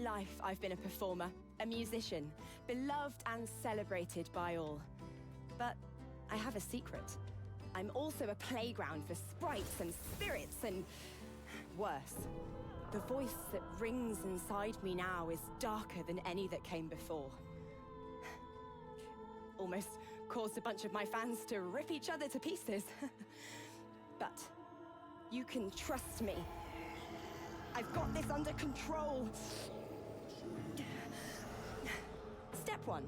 life, I've been a performer, a musician, beloved and celebrated by all. But I have a secret. I'm also a playground for sprites and spirits and worse. The voice that rings inside me now is darker than any that came before. Almost caused a bunch of my fans to rip each other to pieces. But you can trust me. I've got this under control. Step 1.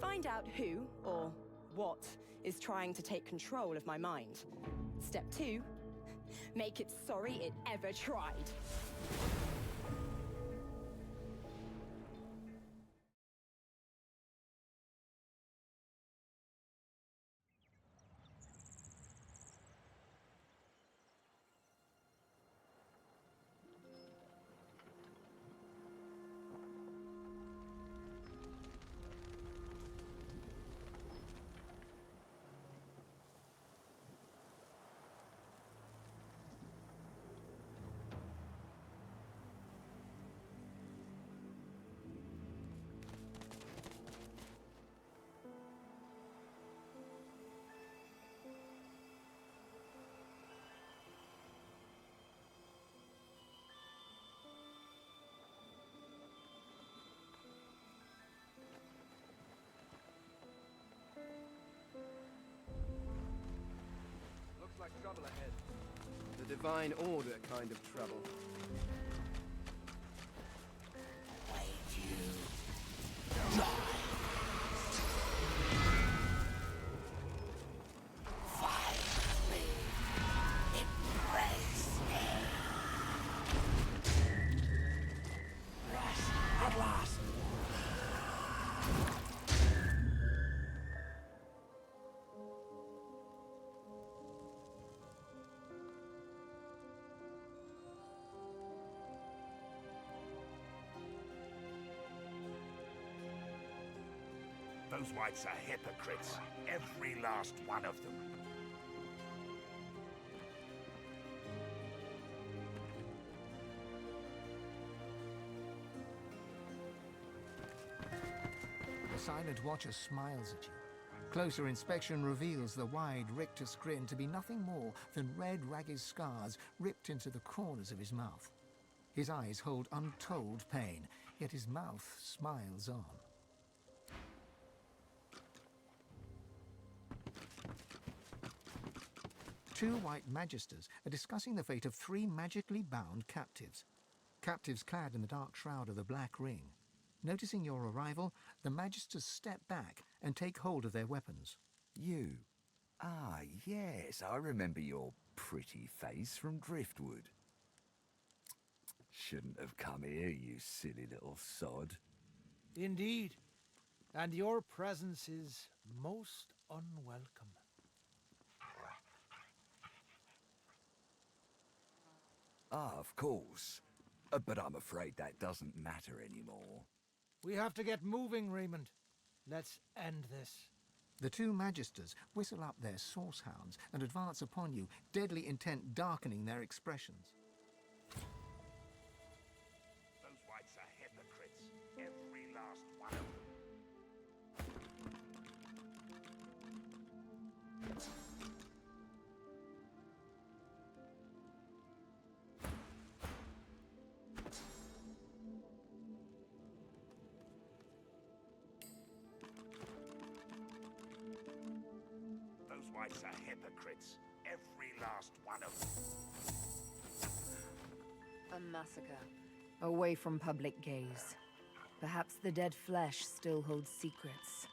Find out who or what is trying to take control of my mind. Step 2. Make it sorry it ever tried. Like trouble ahead. The divine order kind of trouble. Wait, you. Finally, embrace me. Yes, at last. Those whites are hypocrites, every last one of them. The silent watcher smiles at you. Closer inspection reveals the wide rictus grin to be nothing more than red ragged scars ripped into the corners of his mouth. His eyes hold untold pain, yet his mouth smiles on. Two white magisters are discussing the fate of 3 magically bound captives. Captives clad in the dark shroud of the Black Ring. Noticing your arrival, the magisters step back and take hold of their weapons. You? Ah, yes, I remember your pretty face from Driftwood. Shouldn't have come here, you silly little sod. Indeed. And your presence is most unwelcome. Ah, of course. But I'm afraid that doesn't matter anymore. We have to get moving, Raymond. Let's end this. The two magisters whistle up their source hounds and advance upon you, deadly intent darkening their expressions. Those whites are hypocrites, every last one of them. Those whites are hypocrites, every last one of them. A massacre. Away from public gaze. Perhaps the dead flesh still holds secrets.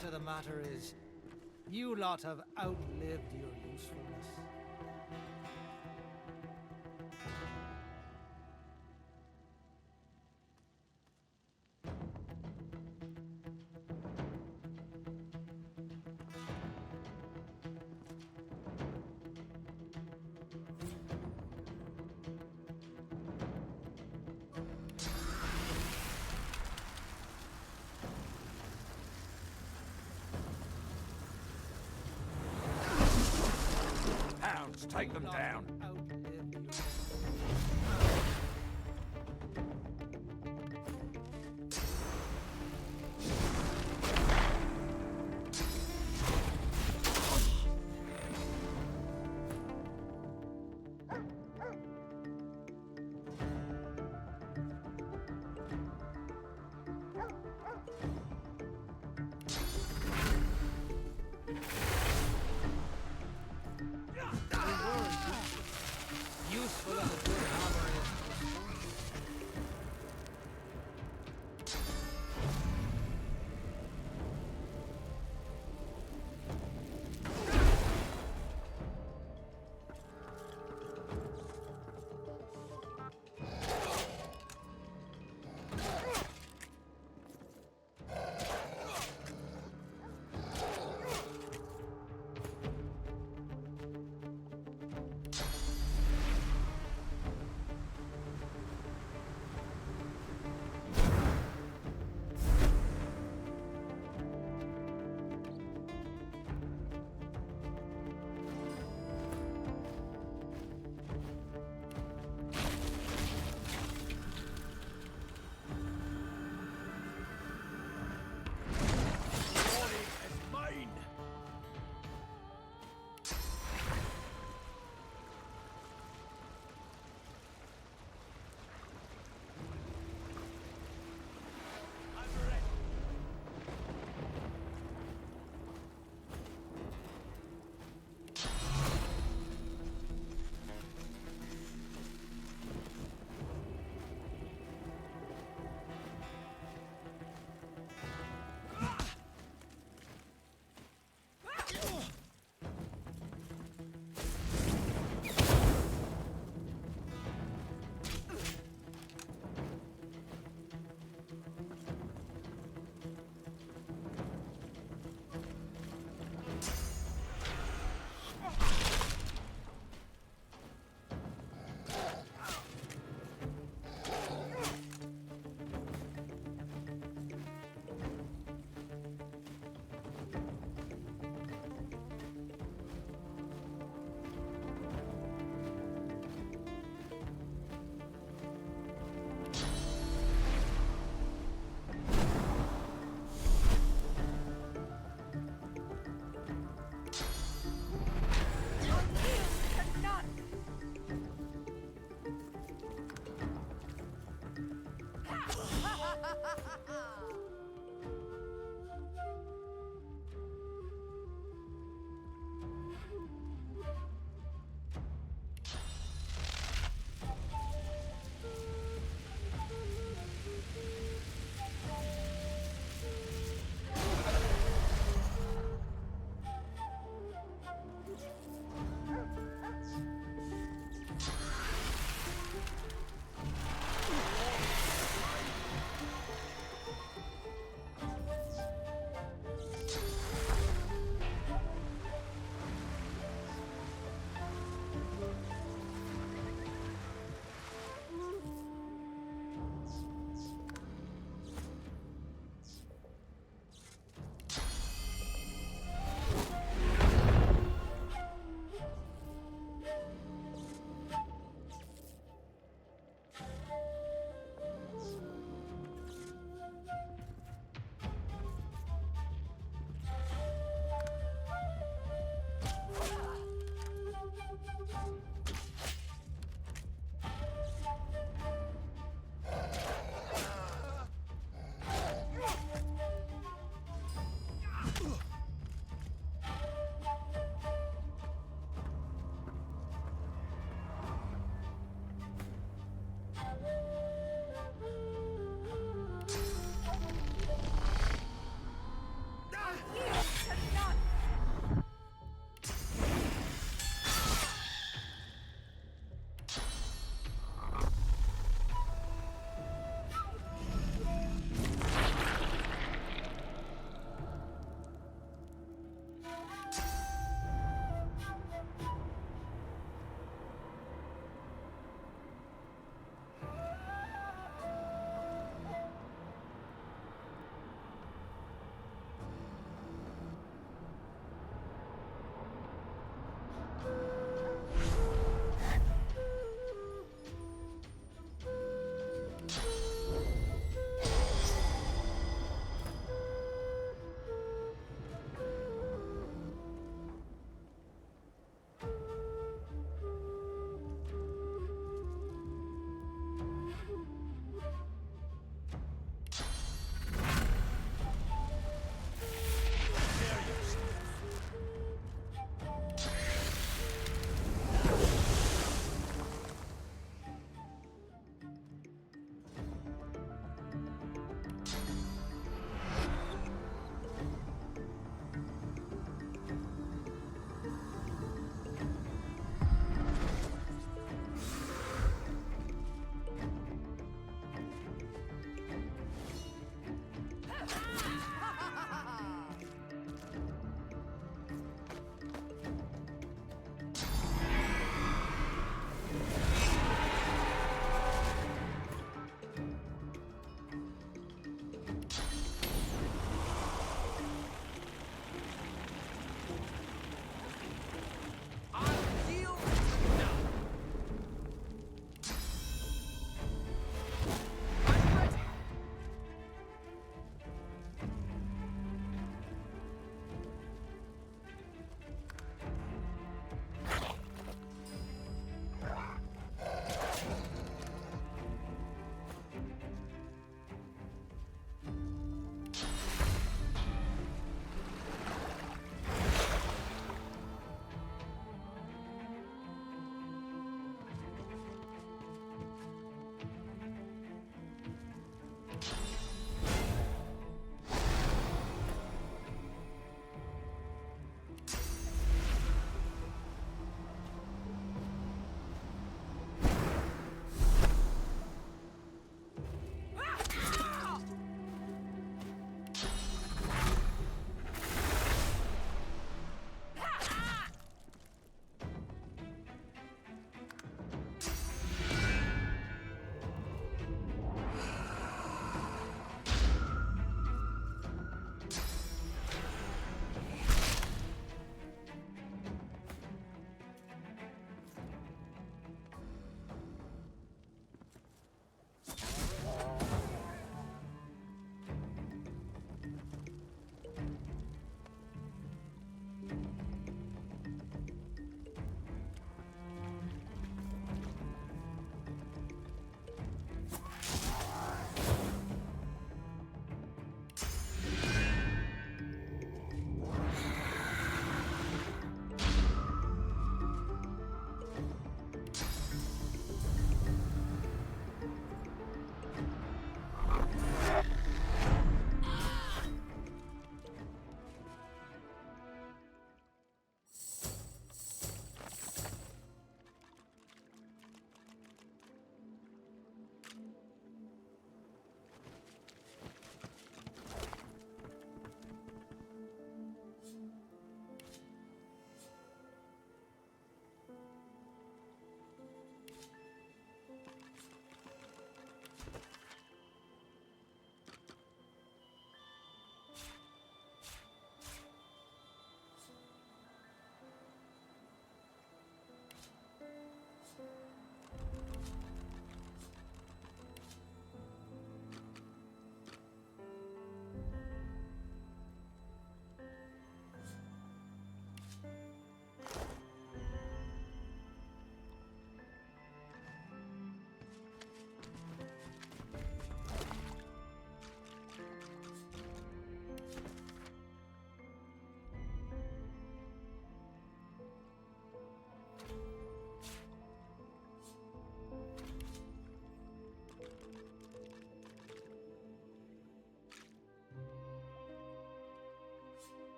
fact of the matter is, you lot have outlived your usefulness. Hounds, take them down. Outlived your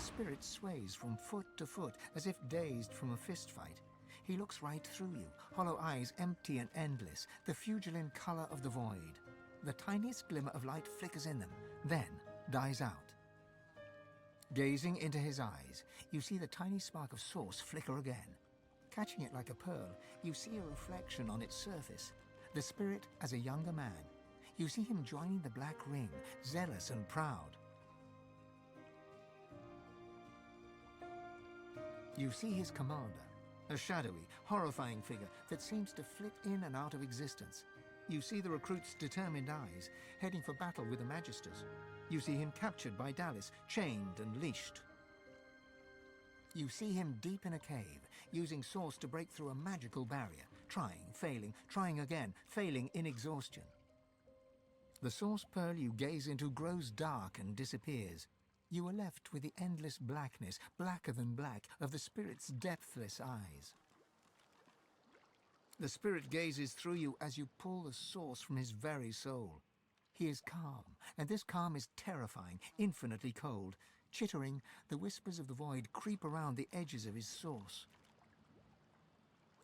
The spirit sways from foot to foot, as if dazed from a fist fight. He looks right through you, hollow eyes empty and endless, the fugiline color of the void. The tiniest glimmer of light flickers in them, then dies out. Gazing into his eyes, you see the tiny spark of source flicker again. Catching it like a pearl, you see a reflection on its surface. The spirit as a younger man. You see him joining the black ring, zealous and proud. You see his commander, a shadowy, horrifying figure that seems to flit in and out of existence. You see the recruit's determined eyes, heading for battle with the Magisters. You see him captured by Dallas, chained and leashed. You see him deep in a cave, using source to break through a magical barrier, trying, failing, trying again, failing in exhaustion. The source pearl you gaze into grows dark and disappears. You are left with the endless blackness, blacker than black, of the spirit's depthless eyes. The spirit gazes through you as you pull the source from his very soul. He is calm, and this calm is terrifying, infinitely cold. Chittering, the whispers of the void creep around the edges of his source.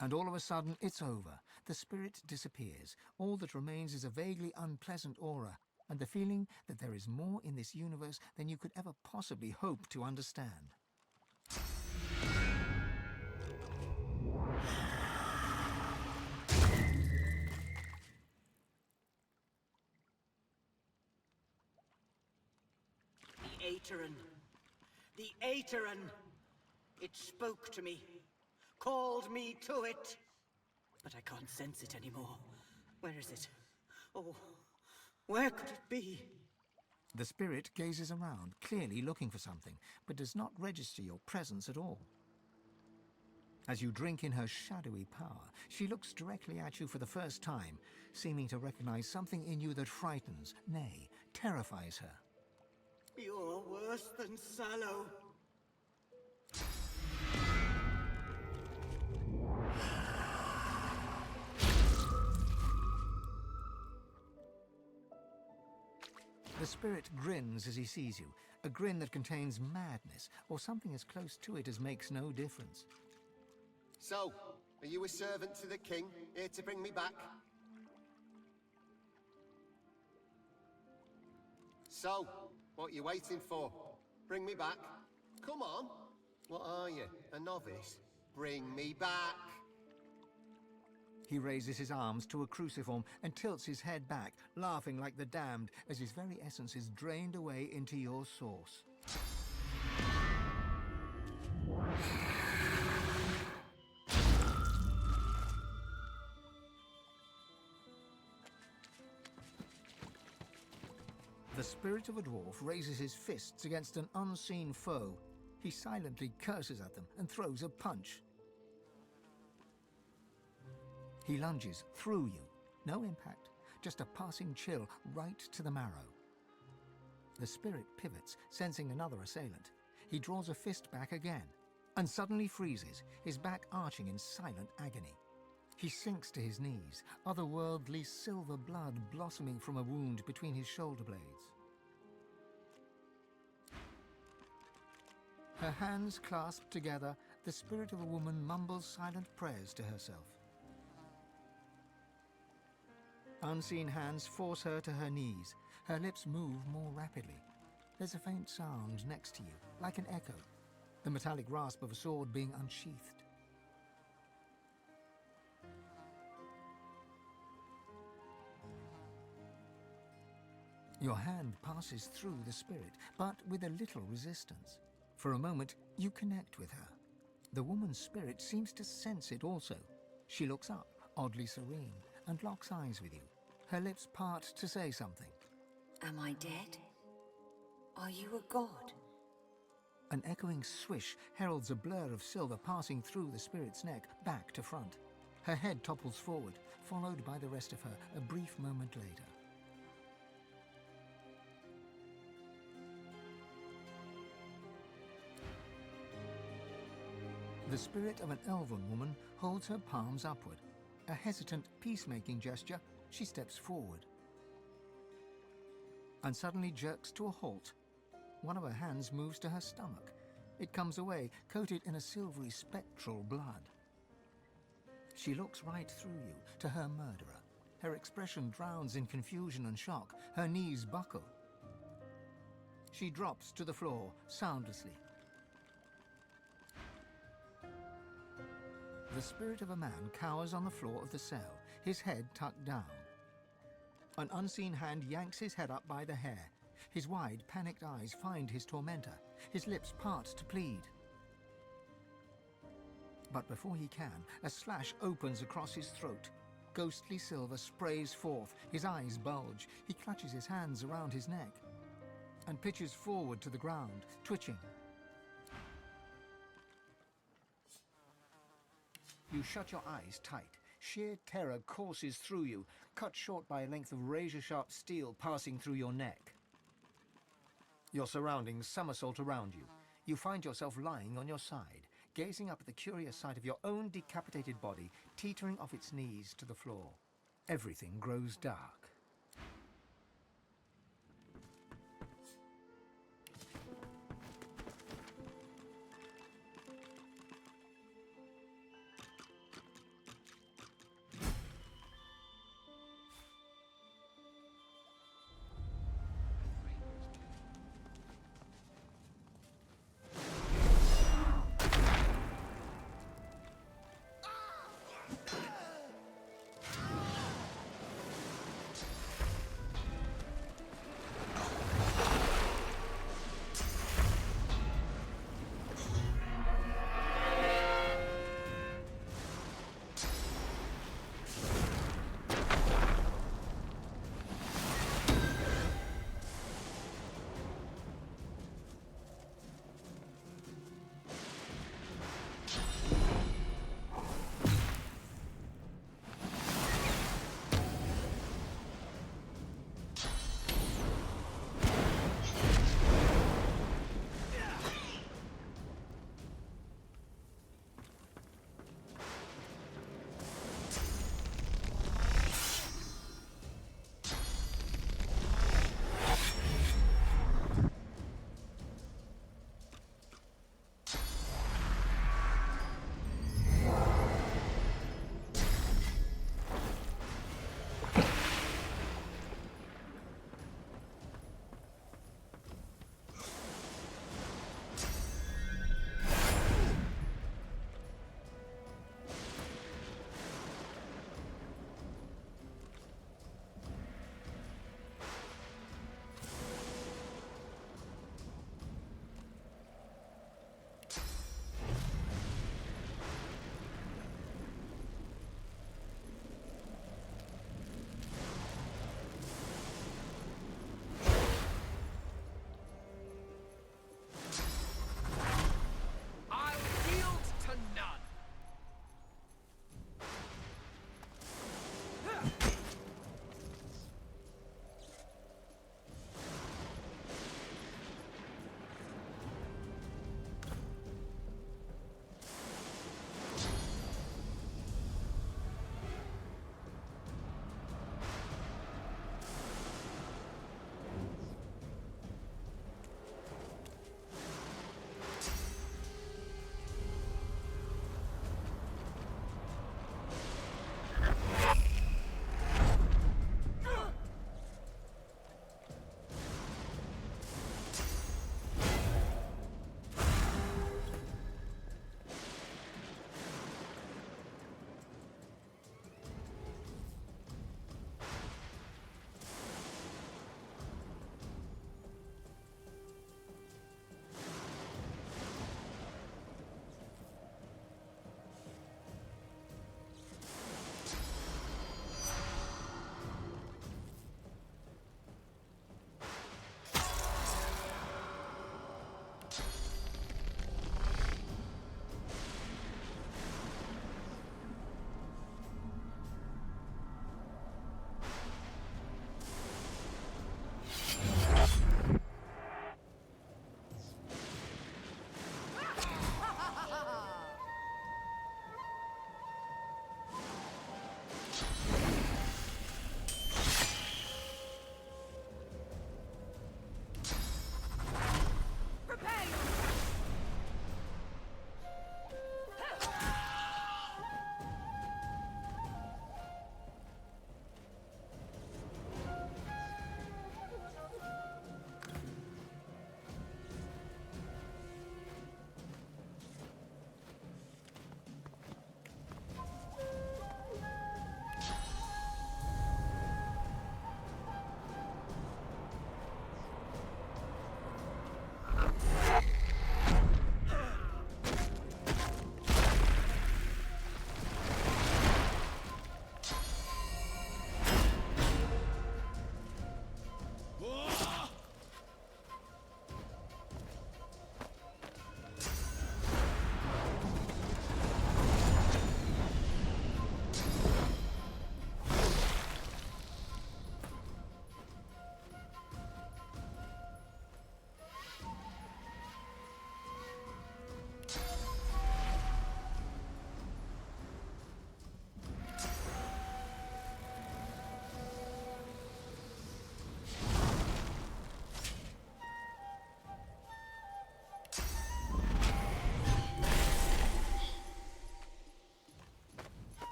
And all of a sudden, it's over. The spirit disappears. All that remains is a vaguely unpleasant aura, and the feeling that there is more in this universe than you could ever possibly hope to understand. The Aeteran. It spoke to me, called me to it. But I can't sense it anymore. Where is it? Oh, where could it be? The spirit gazes around, clearly looking for something, but does not register your presence at all. As you drink in her shadowy power, she looks directly at you for the first time, seeming to recognize something in you that frightens, nay, terrifies her. You're worse than sallow. The spirit grins as he sees you, a grin that contains madness, or something as close to it as makes no difference. So, are you a servant to the king, here to bring me back? So, what are you waiting for? Bring me back. Come on. What are you, a novice? Bring me back. He raises his arms to a cruciform and tilts his head back, laughing like the damned, as his very essence is drained away into your source. The spirit of a dwarf raises his fists against an unseen foe. He silently curses at them and throws a punch. He lunges through you. No impact, just a passing chill right to the marrow. The spirit pivots, sensing another assailant. He draws a fist back again, and suddenly freezes, his back arching in silent agony. He sinks to his knees, otherworldly silver blood blossoming from a wound between his shoulder blades. Her hands clasped together, the spirit of a woman mumbles silent prayers to herself. Unseen hands force her to her knees. Her lips move more rapidly. There's a faint sound next to you, like an echo, the metallic rasp of a sword being unsheathed. Your hand passes through the spirit, but with a little resistance. For a moment, you connect with her. The woman's spirit seems to sense it also. She looks up, oddly serene, and locks eyes with you. Her lips part to say something. Am I dead? Are you a god? An echoing swish heralds a blur of silver passing through the spirit's neck, back to front. Her head topples forward, followed by the rest of her a brief moment later. The spirit of an elven woman holds her palms upward. A hesitant, peacemaking gesture, she steps forward. And suddenly jerks to a halt. One of her hands moves to her stomach. It comes away, coated in a silvery spectral blood. She looks right through you, to her murderer. Her expression drowns in confusion and shock. Her knees buckle. She drops to the floor, soundlessly. The spirit of a man cowers on the floor of the cell, his head tucked down. An unseen hand yanks his head up by the hair. His wide, panicked eyes find his tormentor. His lips part to plead. But before he can, a slash opens across his throat. Ghostly silver sprays forth. His eyes bulge. He clutches his hands around his neck and pitches forward to the ground, twitching. You shut your eyes tight. Sheer terror courses through you, cut short by a length of razor-sharp steel passing through your neck. Your surroundings somersault around you. You find yourself lying on your side, gazing up at the curious sight of your own decapitated body, teetering off its knees to the floor. Everything grows dark.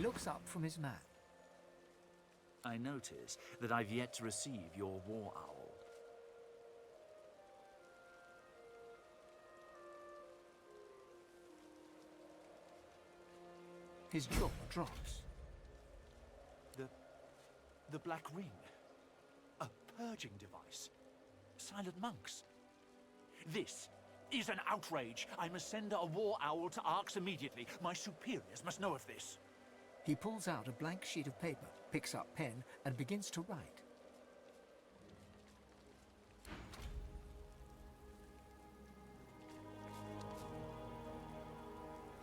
looks up from his map. I notice that I've yet to receive your war owl. His jaw drops. The Black Ring. A purging device. Silent monks. This is an outrage. I must send a war owl to Arx immediately. My superiors must know of this. He pulls out a blank sheet of paper, picks up pen, and begins to write.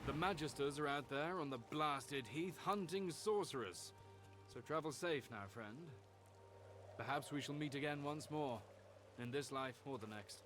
The Magisters are out there on the blasted heath hunting sorcerers. So travel safe now, friend. Perhaps we shall meet again once more, in this life or the next.